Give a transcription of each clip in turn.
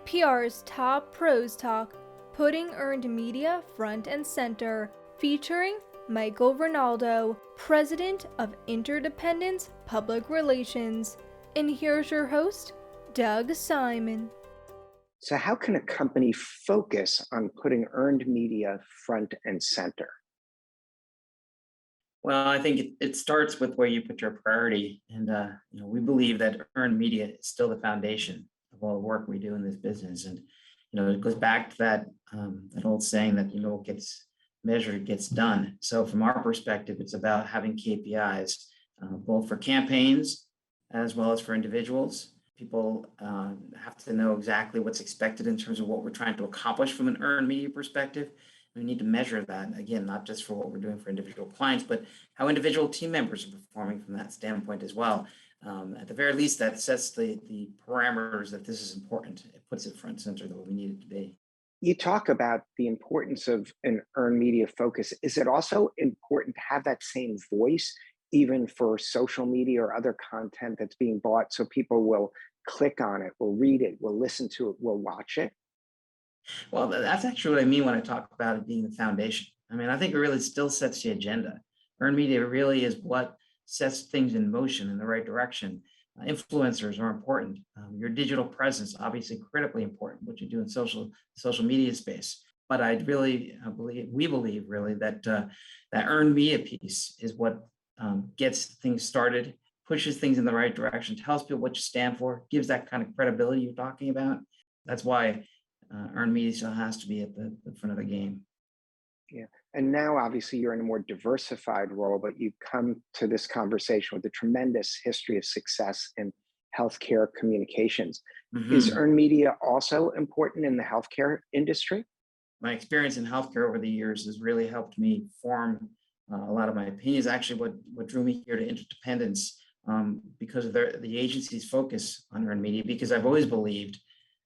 PR's Top Pros Talk, putting earned media front and center, featuring Michael Rinaldo, President of Interdependence Public Relations. And here's your host, Doug Simon. So how can a company focus on putting earned media front and center? Well, I think it starts with where you put your priority. And we believe that earned media is still the foundation of all the work we do in this business. And it goes back to that old saying that what gets measured gets done. So from our perspective, it's about having KPIs, both for campaigns as well as for individuals. People have to know exactly what's expected in terms of what we're trying to accomplish from an earned media perspective. We need to measure that, again, not just for what we're doing for individual clients, but how individual team members are performing from that standpoint as well. At the very least, that sets the parameters that this is important. It puts it front center the way we need it to be. You talk about the importance of an earned media focus. Is it also important to have that same voice, even for social media or other content that's being bought, so people will click on it, will read it, will listen to it, will watch it? Well, that's actually what I mean when I talk about it being the foundation. I think it really still sets the agenda. Earned media really is what sets things in motion in the right direction. Influencers are important. Your digital presence, obviously critically important, what you do in social media space. But I really we believe that that earned media piece is what gets things started, pushes things in the right direction, tells people what you stand for, gives that kind of credibility you're talking about. That's why earned media still has to be at the front of the game. Yeah. And now, obviously, you're in a more diversified role, but you come to this conversation with a tremendous history of success in healthcare communications. Mm-hmm. Is earned media also important in the healthcare industry? My experience in healthcare over the years has really helped me form a lot of my opinions. Actually, what drew me here to Interdependence, because of the agency's focus on earned media, because I've always believed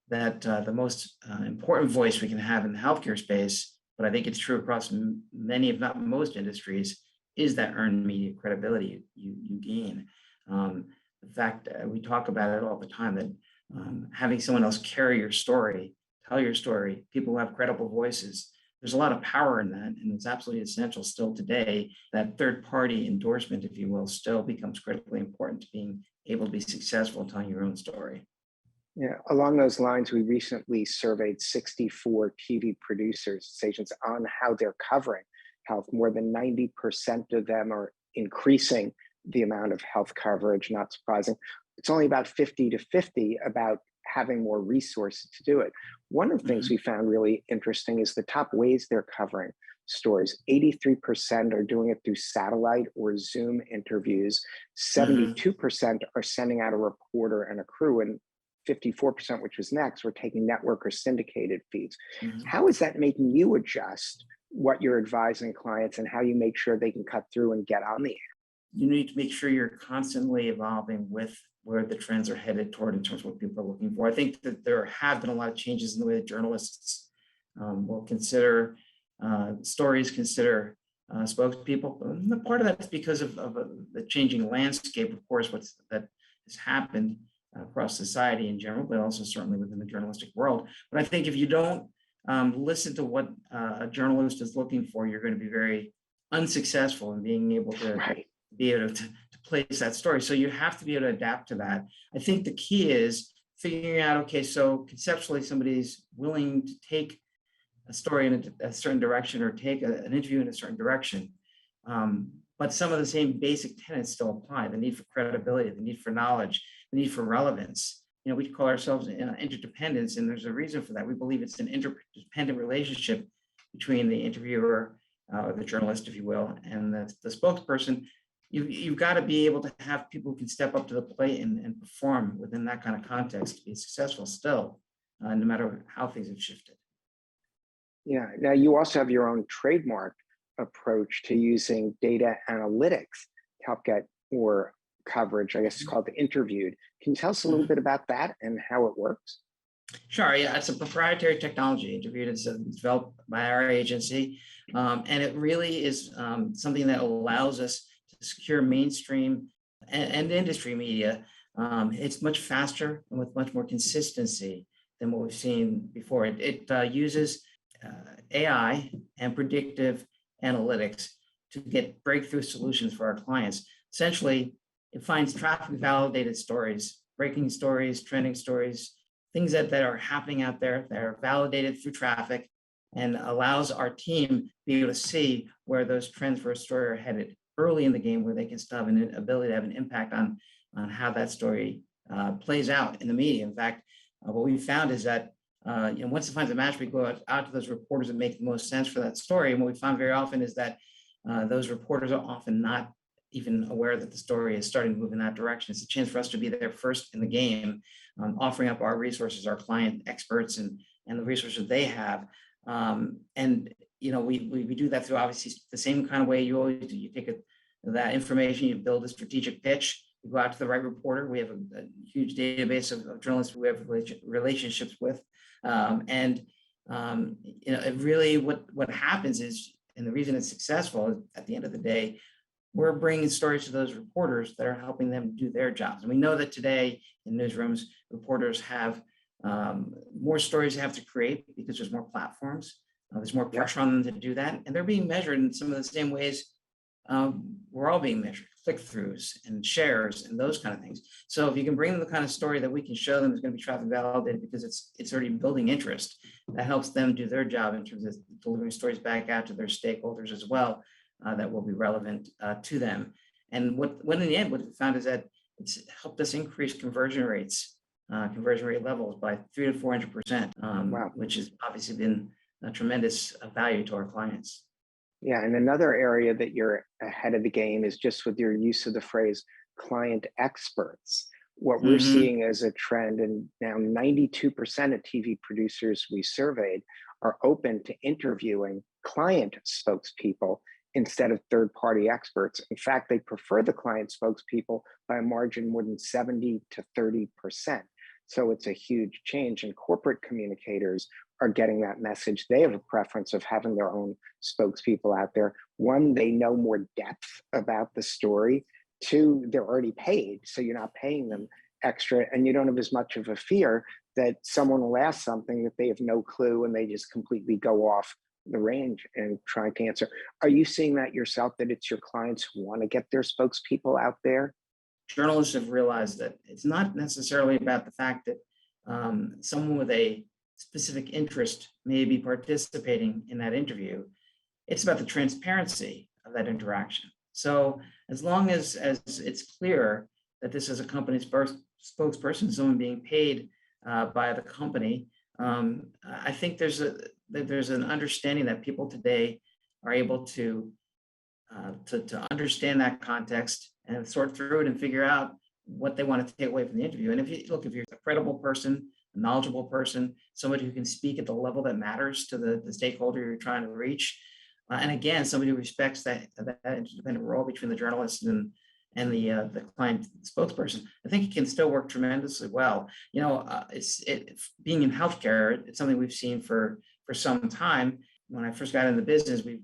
that the most important voice we can have in the healthcare space, but I think it's true across many, if not most industries, is that earned media credibility you gain. The fact we talk about it all the time, that having someone else carry your story, tell your story, people who have credible voices, there's a lot of power in that, and it's absolutely essential still today. That third-party endorsement, if you will, still becomes critically important to being able to be successful in telling your own story. Yeah, along those lines, we recently surveyed 64 TV producers, stations, on how they're covering health. More than 90% of them are increasing the amount of health coverage, not surprising. It's only about 50-50 about having more resources to do it. One of the things we found really interesting is the top ways they're covering stories. 83% are doing it through satellite or Zoom interviews. 72% are sending out a reporter and a crew, and 54%, which was next, were taking network or syndicated feeds. How is that making you adjust what you're advising clients and how you make sure they can cut through and get on the air? You need to make sure you're constantly evolving with where the trends are headed toward in terms of what people are looking for. I think that there have been a lot of changes in the way that journalists will consider stories, consider spokespeople. Part of that is because of the changing landscape, of course, that has happened across society in general, but also certainly within the journalistic world. But I think if you don't listen to what a journalist is looking for, you're going to be very unsuccessful in being able to be able to place that story. So you have to be able to adapt to that. I think the key is figuring out, okay, so conceptually somebody's willing to take a story in a certain direction or take an interview in a certain direction. But some of the same basic tenets still apply: the need for credibility, the need for knowledge, the need for relevance. We call ourselves interdependence, and there's a reason for that. We believe it's an interdependent relationship between the interviewer, or the journalist, if you will, and the spokesperson. You've got to be able to have people who can step up to the plate and perform within that kind of context to be successful still, no matter how things have shifted. Yeah. Now, you also have your own trademark approach to using data analytics to help get more coverage. I guess it's called the Interviewed. Can you tell us a little bit about that and how it works? Sure. Yeah, it's a proprietary technology. Interviewed is developed by our agency, and it really is something that allows us to secure mainstream and industry media. It's much faster and with much more consistency than what we've seen before. It uses AI and predictive analytics to get breakthrough solutions for our clients. Essentially, it finds traffic validated stories, breaking stories, trending stories, things that are happening out there that are validated through traffic, and allows our team to be able to see where those trends for a story are headed early in the game, where they can still have an ability to have an impact on how that story plays out in the media. In fact, what we found is that once it finds a match, we go out to those reporters that make the most sense for that story. And what we found very often is that those reporters are often not even aware that the story is starting to move in that direction. It's a chance for us to be there first in the game, offering up our resources, our client experts, and the resources they have. And we do that through obviously the same kind of way you always do. You take that information, you build a strategic pitch, you go out to the right reporter. We have a huge database of journalists we have relationships with. It really what happens is, and the reason it's successful is, at the end of the day, we're bringing stories to those reporters that are helping them do their jobs. And we know that today in newsrooms, reporters have more stories they have to create because there's more platforms. There's more pressure on them to do that. And they're being measured in some of the same ways we're all being measured, click-throughs and shares and those kind of things. So if you can bring them the kind of story that we can show them is going to be traffic validated because it's already building interest, that helps them do their job in terms of delivering stories back out to their stakeholders as well, that will be relevant to them. And what in the end, what we found is that it's helped us increase conversion rate levels by 300 to 400%, Wow. which has obviously been a tremendous value to our clients. Yeah, and another area that you're ahead of the game is just with your use of the phrase client experts. What we're seeing as a trend, and now 92% of TV producers we surveyed are open to interviewing client spokespeople instead of third-party experts. In fact, they prefer the client spokespeople by a margin more than 70 to 30%. So it's a huge change, and corporate communicators are getting that message. They have a preference of having their own spokespeople out there. One, they know more depth about the story. Two, they're already paid, so you're not paying them extra, and you don't have as much of a fear that someone will ask something that they have no clue and they just completely go off the range and trying to answer. Are you seeing that yourself, that it's your clients who want to get their spokespeople out there? Journalists have realized that it's not necessarily about the fact that someone with a specific interest may be participating in that interview. It's about the transparency of that interaction. So as long as it's clear that this is a company's spokesperson, someone being paid by the company, I think there's an understanding that people today are able to understand that context and sort through it and figure out what they want to take away from the interview. And if you're a credible person, a knowledgeable person, somebody who can speak at the level that matters to the stakeholder you're trying to reach, and again, somebody who respects that interdependent role between the journalist and the client spokesperson, I think it can still work tremendously well. Being in healthcare, it's something we've seen for some time. When I first got in the business, we've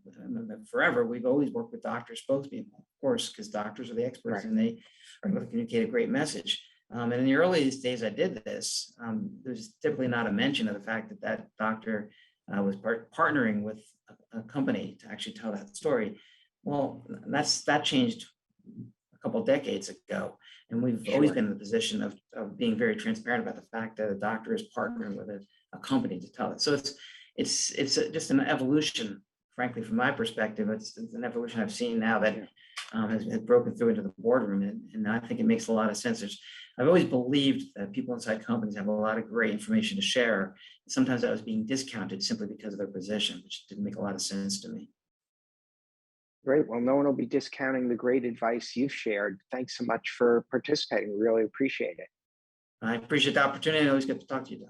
always worked with doctor spokespeople, of course, because doctors are the experts, and they are able to communicate a great message. And in the earliest days I did this, there's typically not a mention of the fact that doctor was partnering with a company to actually tell that story. Well, that changed a couple of decades ago, and we've always been in the position of being very transparent about the fact that a doctor is partnering with a company to tell it. So it's just an evolution, frankly, from my perspective. It's an evolution I've seen now that has broken through into the boardroom, and I think it makes a lot of sense. I've always believed that people inside companies have a lot of great information to share. Sometimes that was being discounted simply because of their position, which didn't make a lot of sense to me. Great. Well, no one will be discounting the great advice you've shared. Thanks so much for participating. We really appreciate it. I appreciate the opportunity. I always get to talk to you, Doc.